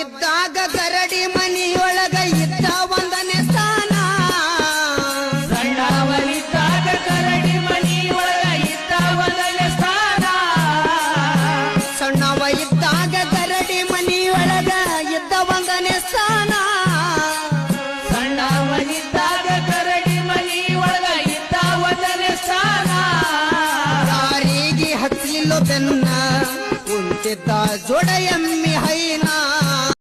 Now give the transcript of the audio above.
ಇದ್ದಾಗ ಗರಡಿ ಮನಿಯೊಳಗ ಇದ್ದ ಒಂದನೇ ಸ್ಥಾನ ಸಣ್ಣವ ಇದ್ದಾಗ ಗರಡಿ ಮನಿಯೊಳಗ ಇದ್ದ ಒಂದನೇ ಸ್ಥಾನ ಸಣ್ಣವ ಇದ್ದಾಗ ಗರಡಿ ಮನಿಯೊಳಗ ಇದ್ದ ಒಂದನೇ ಸ್ಥಾನ ಸಣ್ಣವ ಇದ್ದಾಗ ಗರಡಿ ಮನಿಯೊಳಗ ಇದ್ದ ಒಂದನೇ ಸ್ಥಾನ ಯಾರಿಗೆ ಹತ್ತಿಲು ಬೆನ್ನ ಕುಂತಿದ್ದ ಜೋಡ ಎಮ್ಮೆ